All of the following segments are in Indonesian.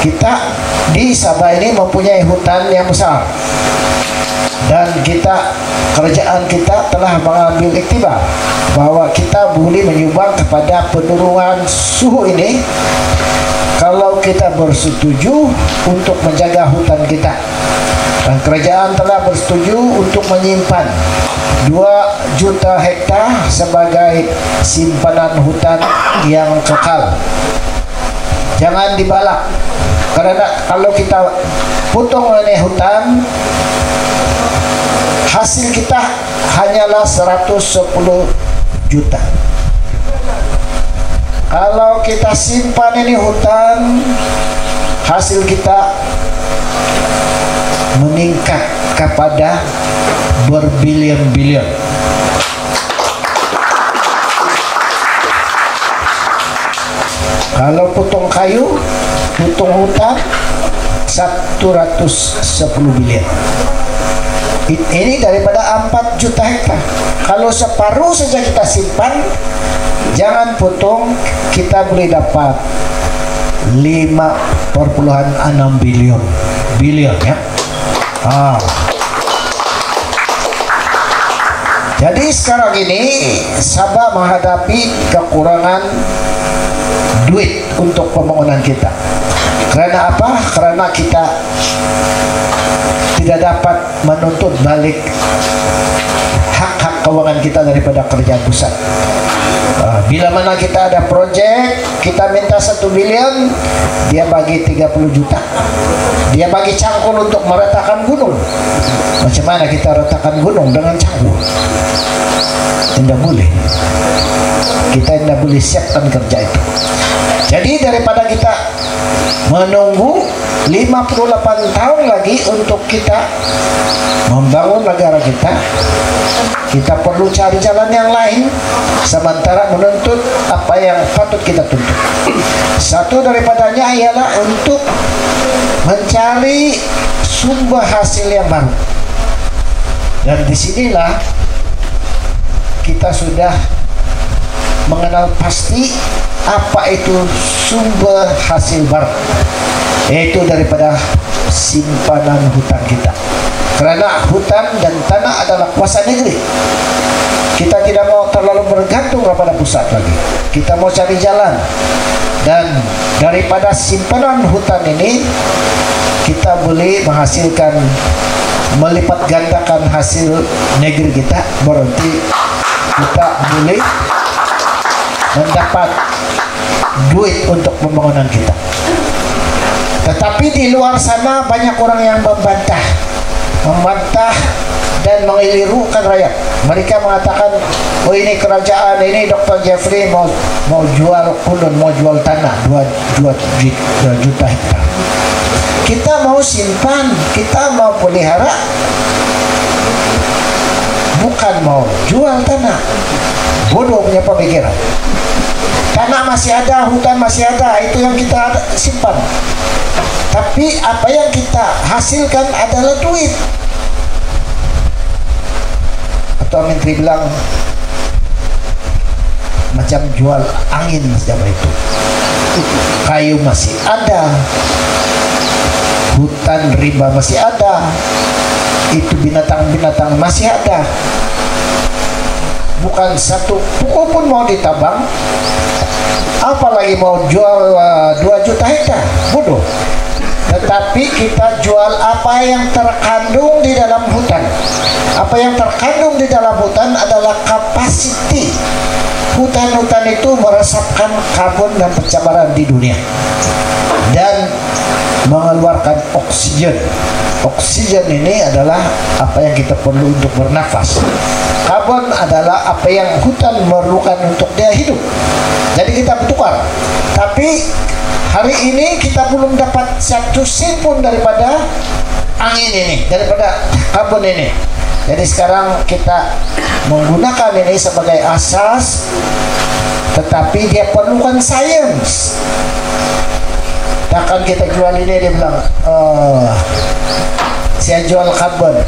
Kita di Sabah ini mempunyai hutan yang besar, dan kerajaan kita telah mengambil iktibar bahwa kita boleh menyumbang kepada penurunan suhu ini kalau kita bersetuju untuk menjaga hutan kita. Dan kerajaan telah bersetuju untuk menyimpan 2 juta hektar sebagai simpanan hutan yang kekal. Jangan dibalak, karena kalau kita potong ini hutan, hasil kita hanyalah 110 juta. Kalau kita simpan ini hutan, hasil kita meningkat kepada berbilion-bilion. Kalau potong kayu, potong hutan 110 bilion. Ini daripada 4 juta hektar. Kalau separuh saja kita simpan, jangan potong, kita boleh dapat 5,6 bilion ya. Jadi sekarang ini Sabah menghadapi kekurangan duit untuk pembangunan kita. Karena apa? Karena kita tidak dapat menuntut balik hak-hak keuangan kita daripada kerajaan pusat. Bila mana kita ada projek, kita minta 1 bilion, dia bagi 30 juta. Dia bagi cangkul untuk meratakan gunung. Macam mana kita ratakan gunung dengan cangkul? Tidak boleh. Kita tidak boleh siapkan kerja itu. Jadi daripada kita menunggu 58 tahun lagi untuk kita membangun negara kita perlu cari jalan yang lain sementara menuntut apa yang patut kita tuntut. Satu daripadanya ialah untuk mencari sumber hasil yang baru, dan disinilah kita sudah mengenal pasti apa itu sumber hasil baru, yaitu daripada simpanan hutan kita. Karena hutan dan tanah adalah kuasa negeri. Kita tidak mau terlalu bergantung kepada pusat lagi. Kita mau cari jalan, dan daripada simpanan hutan ini kita boleh menghasilkan, melipat gandakan hasil negeri kita. Berarti kita boleh mendapat duit untuk pembangunan kita. Tetapi di luar sana banyak orang yang membantah dan mengelirukan rakyat. Mereka mengatakan, oh ini kerajaan, ini Dr. Jeffrey mau jual kulon, mau jual tanah 2 juta hektar. Kita mau simpan, kita mau pelihara, bukan mau jual tanah. Bodoh punya pemikiran. Tanah masih ada, hutan masih ada, itu yang kita simpan. Tapi apa yang kita hasilkan adalah duit. Atau menteri bilang macam jual angin siapa itu. Kayu masih ada, hutan rimba masih ada, itu binatang-binatang masih ada. Bukan satu pokok pun mau ditabang, apalagi mau jual 2 juta hektar. Bodoh. Tetapi kita jual apa yang terkandung di dalam hutan. Apa yang terkandung di dalam hutan adalah kapasiti. Hutan-hutan itu meresapkan karbon dan pencemaran di dunia dan mengeluarkan oksigen. Oksigen ini adalah apa yang kita perlu untuk bernafas. Karbon adalah apa yang hutan memerlukan untuk dia hidup. Jadi kita bertukar. Tapi hari ini kita belum dapat 1 sen pun daripada angin ini, daripada karbon ini. Jadi sekarang kita menggunakan ini sebagai asas, tetapi dia perlukan sains. Takkan kita jual ini, dia bilang, saya jual karbon.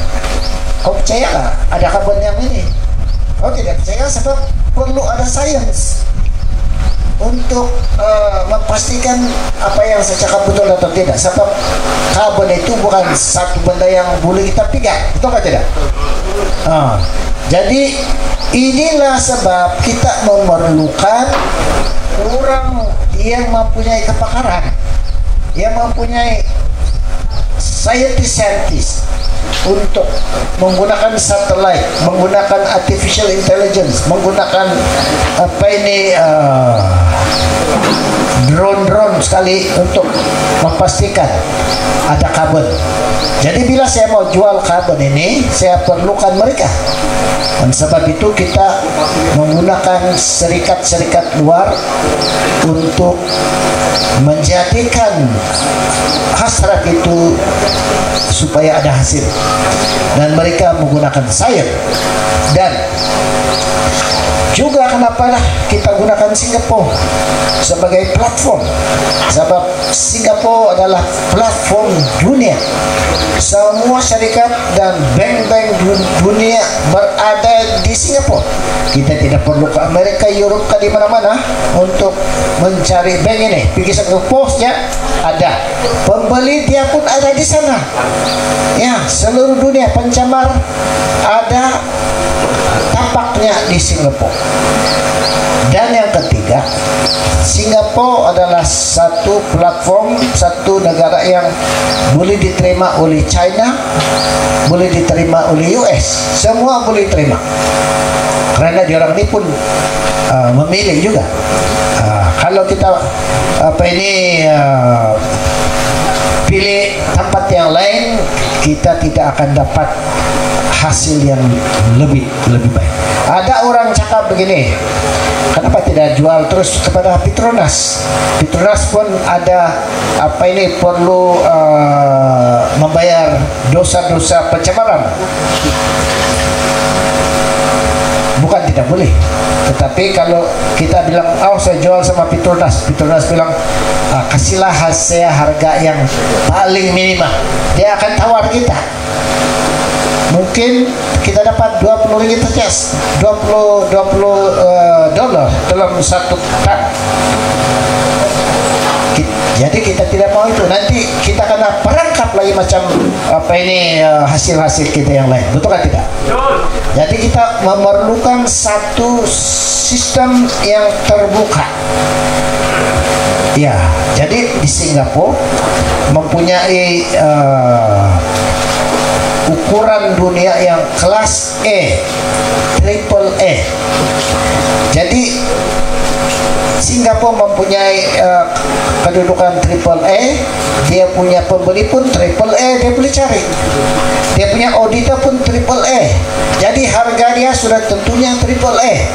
Kau percaya lah ada karbon yang ini? Kau tidak percaya sebab perlu ada sains. untuk memastikan apa yang saya cakap betul atau tidak. Sebab karbon itu bukan satu benda yang boleh kita pegang, betul atau tidak? Jadi inilah sebab kita memerlukan orang yang mempunyai kepakaran, yang mempunyai saintis untuk menggunakan satelit, menggunakan artificial intelligence, menggunakan drone sekali untuk memastikan ada karbon. Jadi bila saya mau jual karbon ini, saya perlukan mereka. Dan sebab itu kita menggunakan serikat-serikat luar untuk menjadikan hasrat itu supaya ada hasil. Dan mereka menggunakan sains. Dan juga kenapa kita gunakan Singapura sebagai platform? Sebab Singapura adalah platform dunia. Semua syarikat dan bank-bank dunia berada di Singapura. Kita tidak perlu ke Amerika, Eropa, di mana-mana untuk mencari bank ini. Pergi ke posnya ada, pembeli dia pun ada di sana. Ya, seluruh dunia pencemar ada tampaknya di Singapura. Dan yang ketiga, Singapura adalah satu platform, satu negara yang boleh diterima oleh China, boleh diterima oleh US, semua boleh terima. Karena dia orang ini pun memilih juga. Kalau kita pilih tempat yang lain, kita tidak akan dapat hasil yang lebih baik. Ada orang cakap begini, kenapa tidak jual terus kepada Petronas? Petronas pun ada perlu membayar dosa-dosa pencemaran. Bukan tidak boleh, tetapi kalau kita bilang, saya jual sama Petronas, Petronas bilang, kasihlah saya harga yang paling minimum, dia akan tawar kita. Mungkin kita dapat 20 ringgit saja, 20 dolar dalam satu tak. Jadi kita tidak mau itu. Nanti kita kena perangkap lagi macam hasil-hasil kita yang lain. Betul kan tidak? Jadi kita memerlukan satu sistem yang terbuka. Ya, jadi di Singapura mempunyai ukuran dunia yang kelas E, triple E. Jadi Singapura mempunyai kedudukan triple E, dia punya pembeli pun triple E, dia boleh cari. Dia punya auditor pun triple E. Jadi harga dia sudah tentunya triple E.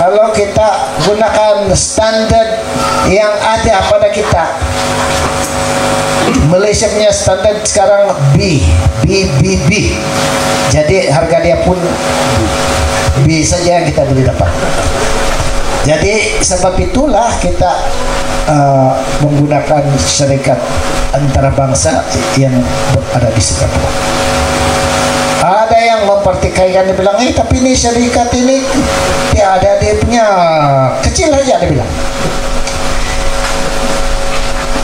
Kalau kita gunakan standar yang ada pada kita, Malaysia punya standar sekarang B. Jadi harga dia pun B saja yang kita boleh dapat. Jadi sebab itulah kita menggunakan syarikat antarabangsa yang berada di Singapura. Ada yang mempertikaikan, dia bilang, tapi ini syarikat ini dia ada, dia punya kecil aja, dia bilang.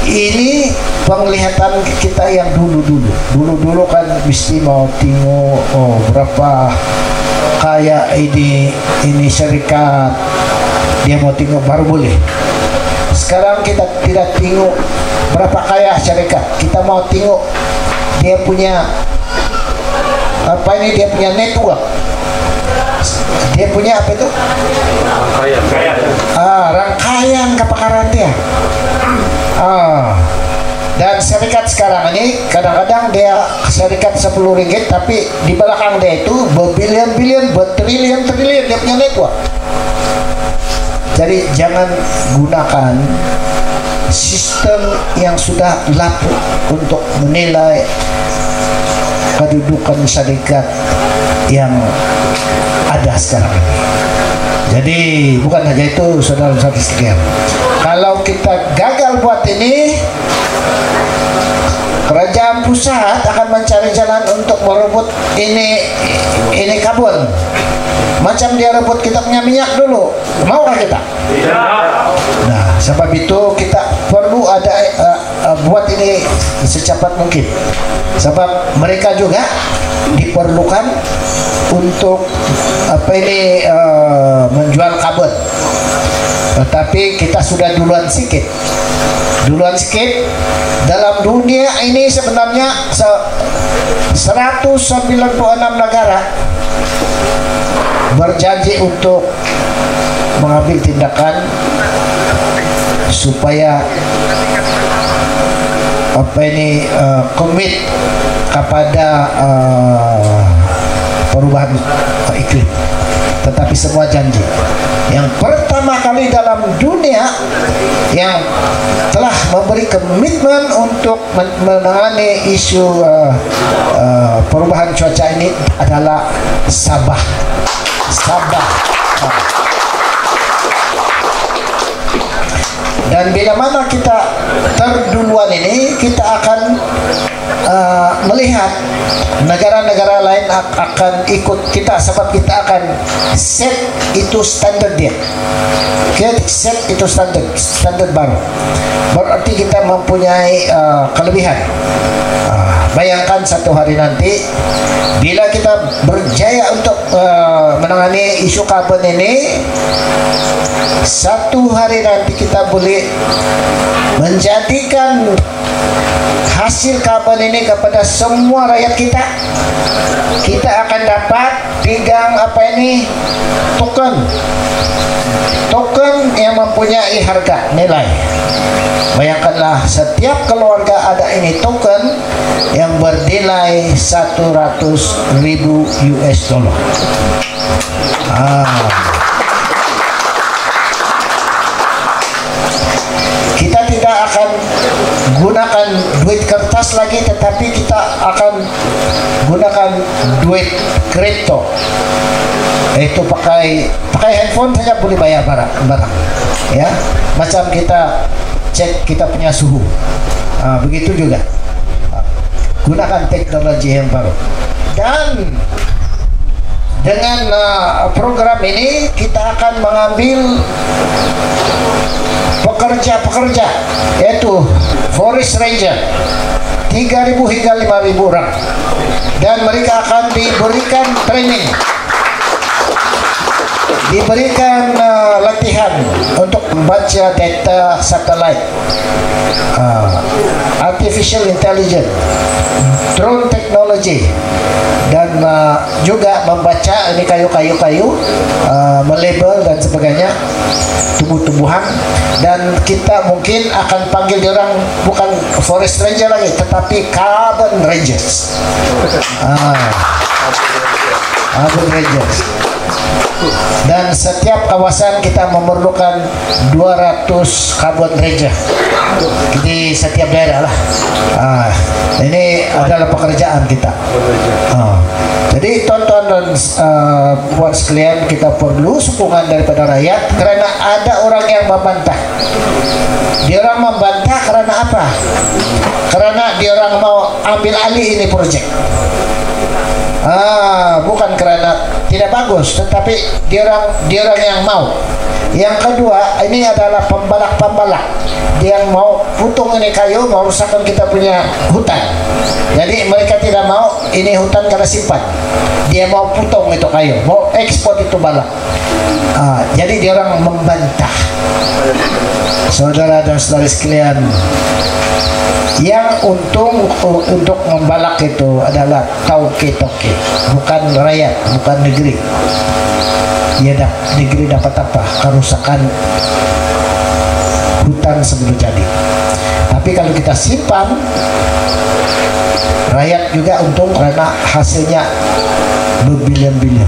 Ini penglihatan kita yang dulu kan mesti mau tengok berapa kaya ini syarikat, dia mau tengok baru boleh. Sekarang kita tidak tengok berapa kaya syarikat, kita mau tengok dia punya dia punya network, dia punya apa itu? Rangkaian kepakaran dia. Dan syarikat sekarang ini kadang-kadang dia syarikat 10 ringgit, tapi di belakang dia itu berbilion-bilion, bertrilion-trilion dia punya network. Jadi jangan gunakan sistem yang sudah lapuk untuk menilai kedudukan syarikat yang ada sekarang ini. Jadi bukan hanya itu, saudara-saudara sekalian. Kalau kita gagal buat ini, kerajaan pusat akan mencari jalan untuk merebut ini karbon. Macam dia rebut kita punya minyak dulu, maukah kita? Nah, sebab itu kita perlu ada buat ini secepat mungkin. Sebab mereka juga diperlukan untuk menjual karbon. Tetapi kita sudah duluan sikit dalam dunia ini. Sebenarnya 196 negara berjanji untuk mengambil tindakan supaya komit kepada perubahan iklim. Tetapi semua janji. Yang pertama kali dalam dunia yang telah memberi komitmen untuk menangani isu perubahan cuaca ini adalah Sabah. Dan bila mana kita terduluan ini, kita akan melihat negara-negara lain akan ikut kita, sebab kita akan set itu standar dia. Kita set itu standar baru. Berarti kita mempunyai kelebihan. Bayangkan satu hari nanti bila kita berjaya untuk menangani isu karbon ini, satu hari nanti kita boleh menjadikan hasil karbon ini kepada semua rakyat kita. Kita akan dapat pegang token yang mempunyai harga nilai. Bayangkanlah setiap keluarga ada ini token yang bernilai 100.000 US dollar. Kita tidak akan gunakan duit kertas lagi, tetapi kita akan gunakan duit kripto. Itu pakai handphone saja boleh bayar barang. Ya, macam kita cek kita punya suhu. Begitu juga. Gunakan teknologi yang baru. Dan dengan program ini kita akan mengambil pekerja, yaitu forest ranger 3.000 hingga 5.000 orang, dan mereka akan diberikan training, diberikan latihan untuk membaca data satelit, artificial intelligence, drone technology, dan juga membaca ini kayu-kayu, melabel dan sebagainya, tumbuh-tumbuhan. Dan kita mungkin akan panggil dia orang bukan forest ranger lagi, tetapi carbon rangers. Carbon rangers. Dan setiap kawasan kita memerlukan 200 carbon ranger di setiap daerah lah. Ini adalah pekerjaan kita. Jadi tuan-tuan dan buat sekalian, kita perlu sokongan daripada rakyat, kerana ada orang yang membantah. Dia orang membantah kerana apa? Kerana dia orang mau ambil alih ini projek. Bukan kerana tidak bagus, tetapi dia orang yang mau. Yang kedua, ini adalah pembalak. Dia yang mau potong ini kayu, mau rusakkan kita punya hutan. Jadi mereka tidak mau ini hutan karena simpan. Dia mau potong itu kayu, mau ekspor itu balak. Jadi dia orang membantah. Saudara dan saudari sekalian, yang untung untuk membalak itu adalah tauke-tauke, bukan rakyat, bukan negeri. Negeri dapat apa? Kerusakan hutan sebelum jadi. Tapi kalau kita simpan, rakyat juga untung karena hasilnya berbilion-bilion.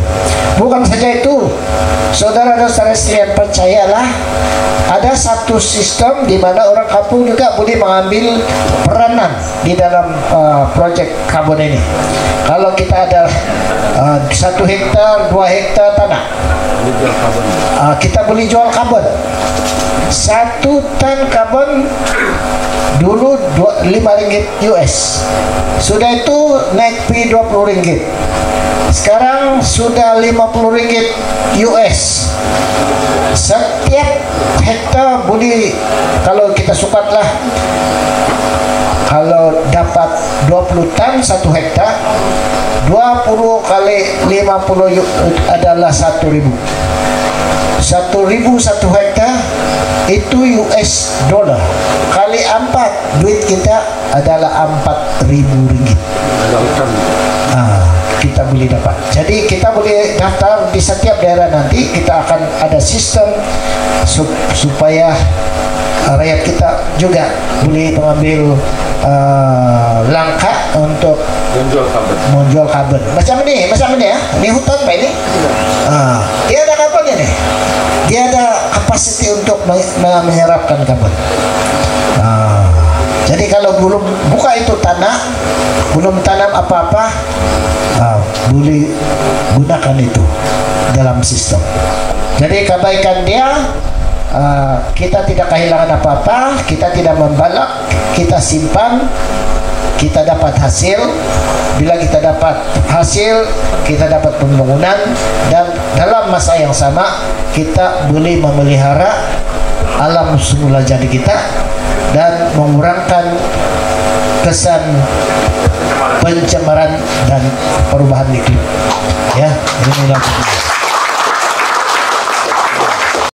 Bukan saja itu, saudara dan saudara sekalian, percayalah, ada satu sistem di mana orang kampung juga boleh mengambil peranan di dalam projek karbon ini. Kalau kita ada 1 hektar, 2 hektar tanah, kita boleh jual karbon. 1 ton karbon Dulu 5 ringgit US. Sudah itu naik pi 20 ringgit. Sekarang sudah 50 ringgit US. Setiap hektar boleh, kalau kita sukatlah, kalau dapat 20 tan 1 hektar, 20 kali 50 adalah 1.000. 1.000 1 hektar itu US dollar. Kali 4, duit kita adalah 4.000 ringgit. Kita boleh dapat. Jadi kita boleh daftar di setiap daerah. Nanti kita akan ada sistem supaya rakyat kita juga boleh mengambil langkah untuk menjual karbon. Macam ini ya. Ini hutan Pak ini. Dia ada karbon ini. Dia ada kapasiti untuk menyerapkan karbon. Jadi kalau belum buka itu tanah, belum tanam apa-apa, boleh gunakan itu dalam sistem. Jadi kebaikan dia, kita tidak kehilangan apa-apa, kita tidak membalak, kita simpan, kita dapat hasil. Bila kita dapat hasil, kita dapat pembangunan, dan dalam masa yang sama kita boleh memelihara alam semula jadi kita dan mengurangkan kesan pencemaran dan perubahan iklim. Ya, ini